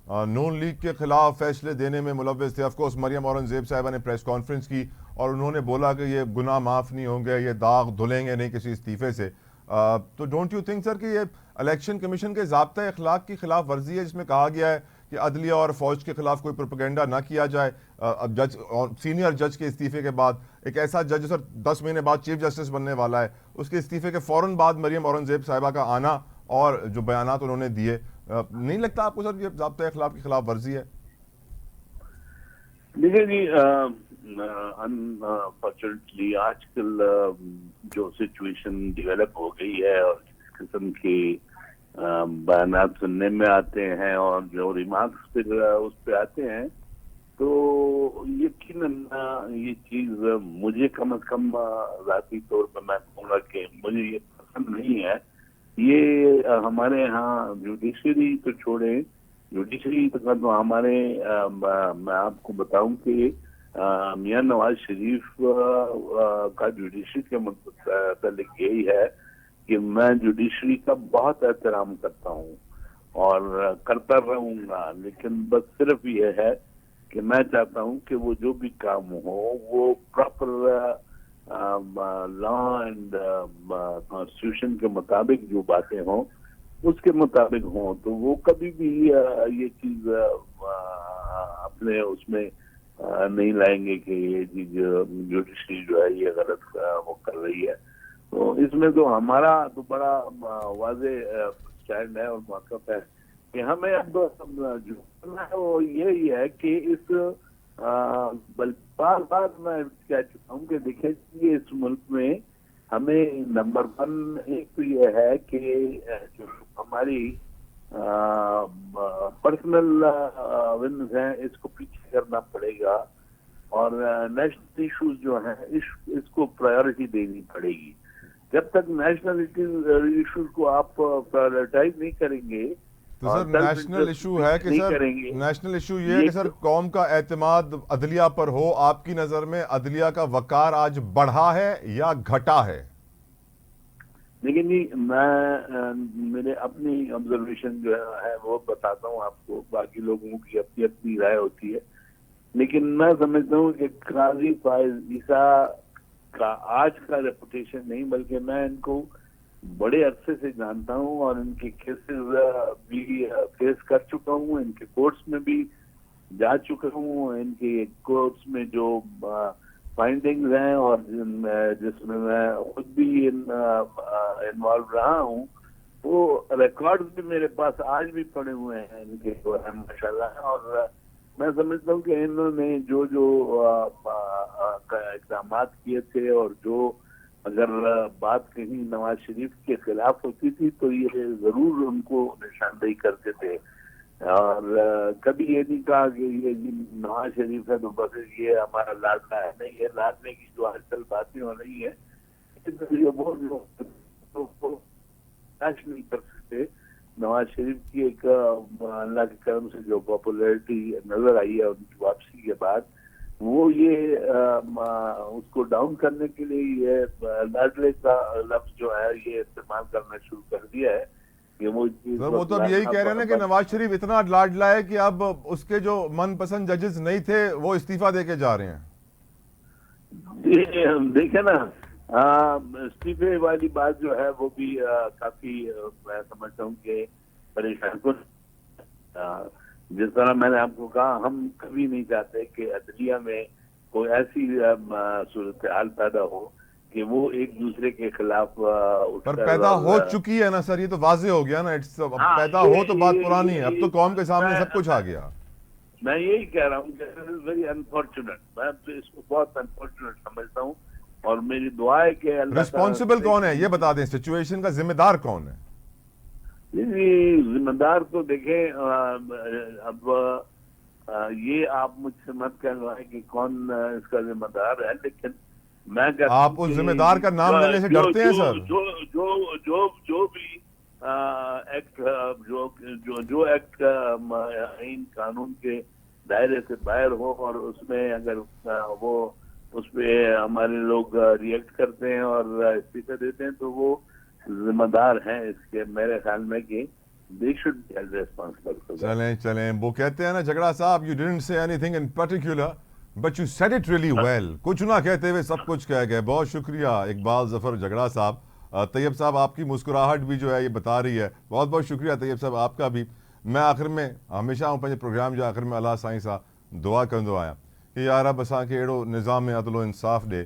नून लीग के खिलाफ फैसले देने में मुलव्वस थे, ऑफकोर्स मरियम औरंगजेब साहिबा ने प्रेस कॉन्फ्रेंस की और उन्होंने बोला कि ये गुनाह माफ़ नहीं होंगे, ये दाग धुलेंगे नहीं किसी इस्तीफे से। तो डोंट यू थिंक सर कि ये इलेक्शन कमीशन के ज़ाब्ता अखलाक की खिलाफ वर्जी है, जिसमें कहा गया है कि अदलिया और फौज के खिलाफ कोई प्रोपेगेंडा ना किया जाए। अब जज और सीनियर जज के इस्तीफे के बाद एक ऐसा जज सर 10 महीने बाद चीफ जस्टिस बनने वाला है, उसके इस्तीफे के फ़ौरन बाद मरियम औरंगजेब साहिबा का आना और जो बयानात उन्होंने दिए, नहीं लगता आपको सर ये ज़ाब्ता अखलाक की खिलाफ वर्जी है? देखिए जी, अनफॉर्चुनेटली आजकल जो सिचुएशन डेवलप हो गई है और जिस किस्म के बयानात सुनने में आते हैं और जो रिमार्क्स फिर उस पे आते हैं, तो यकीनन ये चीज मुझे कम से कम ज़ाती तौर पर मैं कहूँगा कि मुझे ये पसंद नहीं है। ये हमारे यहाँ जुडिशरी तो छोड़े, जुडिशरी तो हमारे मैं आपको बताऊं कि मियां नवाज शरीफ का जुडिशरी के मतलब यही है कि मैं जुडिशरी का बहुत एहतराम करता हूं और करता रहूंगा, लेकिन बस सिर्फ ये है कि मैं चाहता हूं कि वो जो भी काम हो वो प्रॉपर लॉ एंड कॉन्स्टिट्यूशन के मुताबिक जो बातें हों उसके मुताबिक हों, तो वो कभी भी ये चीज अपने उसमें नहीं लाएंगे कि ये चीज जुडिशरी जो है ये गलत वो कर रही है। तो इसमें तो हमारा तो बड़ा वाज़े स्टैंड है और मौक़िफ़ है कि हमें अब जो करना है वो यही है कि इस बार बार मैं कह चुका हूँ कि देखिए इस मुल्क में हमें नंबर 1 एक तो ये है कि जो हमारी पर्सनल विन्स हैं इसको पीछे करना पड़ेगा और नेशनल इश्यूज जो हैं इसको प्रायोरिटी देनी पड़ेगी। जब तक नेशनल इश्यूज को आप प्रायोरिटाइज नहीं करेंगे तो सर नेशनल इशू है कि सर नेशनल इशू ये है कि सर कौम का एतमाद अदलिया पर हो। आपकी नजर में अदलिया का वकार आज बढ़ा है या घटा है? लेकिन जी मैं मेरे अपनी ऑब्जर्वेशन जो है वो बताता हूँ आपको, बाकी लोगों की अपनी अपनी राय होती है, लेकिन मैं समझता हूँ कि काजी फायज ईसा का आज का रेपुटेशन नहीं बल्कि मैं इनको बड़े अरसे से जानता हूँ और इनके केसेस भी फेस कर चुका हूँ, इनके कोर्ट्स में भी जा चुका हूँ, इनके कोर्ट्स में जो फाइंडिंग्स हैं और जिसमें मैं खुद भी इन्वॉल्व रहा हूँ, वो रिकॉर्ड्स भी मेरे पास आज भी पड़े हुए हैं इनके माशाल्लाह। और मैं समझता हूँ कि इन्होंने जो जो इक़दाम किए थे और जो अगर बात कहीं नवाज शरीफ के खिलाफ होती थी तो ये जरूर उनको निशानदेही करते थे और कभी ये नहीं कहा कि ये नवाज शरीफ है तो बस ये हमारा लाडला है। नहीं, ये लाडले की जो आजकल बातें हो रही है वो नहीं कर सकते। नवाज शरीफ की एक अल्लाह के करम से जो पॉपुलैरिटी नजर आई है उनकी वापसी के बाद, वो ये उसको डाउन करने के लिए ये लाडले का लफ्ज जो है ये इस्तेमाल करना शुरू कर दिया है कि वो चीज सर वो तो अब यही कह रहे हैं ना कि नवाज शरीफ इतना लाडला है कि अब उसके जो मनपसंद जजेस नहीं थे वो इस्तीफा देके जा रहे हैं। देखे ना, इस्तीफे वाली बात जो है वो भी काफी मैं समझता हूँ कि परेशान को, जिस तरह मैंने आपको कहा, हम कभी नहीं चाहते कि अदलिया में कोई ऐसी सूरत हाल पैदा हो कि वो एक दूसरे के खिलाफ पर पैदा हो चुकी है ना सर, ये तो वाजे हो गया ना। इट्स पैदा हो तो बात पुरानी है, अब तो कौम के सामने सब कुछ आ गया। मैं यही कह रहा हूँ, वेरी अनफॉर्चुनेट, मैं तो इसको बहुत अनफॉर्चुनेट समझता हूँ। और मेरी दुआ है कि रिस्पॉन्सिबल कौन है ये बता दें, सिचुएशन का जिम्मेदार कौन है? जिम्मेदार तो देखें, अब ये आप मुझसे मत कहवाएं कि कौन इसका जिम्मेदार है, लेकिन मैं कहता आप उस जिम्मेदार का नाम लेने से डरते हैं सर? जो भी एक्ट, जो एक्ट आइन कानून के दायरे से बाहर हो और उसमें अगर वो उस पे हमारे लोग रिएक्ट करते हैं और इस्तीफा देते हैं तो वो जिम्मेदार हैं इसके, मेरे ख्याल में कि they should be held responsible for that. चलें, वो कहते हैं ना झगड़ा साहब, you didn't say anything in particular but you said it really well। कुछ ना कहते हुए सब कुछ कह गए। बहुत शुक्रिया इकबाल जफर झगड़ा साहब। तैयब साहब आपकी मुस्कुराहट भी जो है ये बता रही है। बहुत बहुत शुक्रिया तैयब साहब आपका भी। मैं आखिर में हमेशा हूँ पंहिंजे प्रोग्राम जो आखिर में अल्लाह साईं सां दुआ कंदो आहियां कि यार अब असांखे अहिड़ो निज़ाम अदल इंसाफ़ ॾे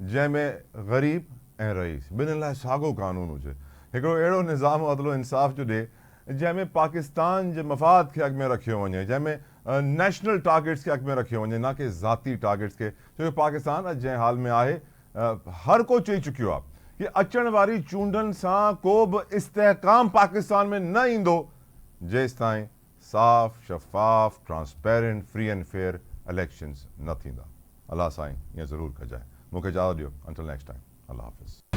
जंहिंमें ग़रीब ऐं रईस ॿिन्हिनि लाइ साॻियो कानून हुजे। हिकिड़ो अहिड़ो निज़ाम अदल इंसाफ़ जो ॾे जंहिंमें पाकिस्तान जे मफ़ाद खे अॻु में रखियो वञे, जंहिंमें नेशनल टारगेट्स खे अॻु में रखियो वञे, ना कि ज़ाती टारगेट्स खे। छो पाकिस्तान अॼु जंहिं हाल में आहे, हर को चई चुकियो आहे कि अचण वारी चूंडनि सां को बि इस्तेहकाम पाकिस्तान में न ईंदो जेसि ताईं साफ़ शफ़ाफ़ transparent free and fair elections न थींदा। अल्लाह साईं ईअं ज़रूरु कजाए। मूंखे इजाज़त ॾियो, अंटिल नेक्स्ट टाइम, अल्लाह हाफ़िज़।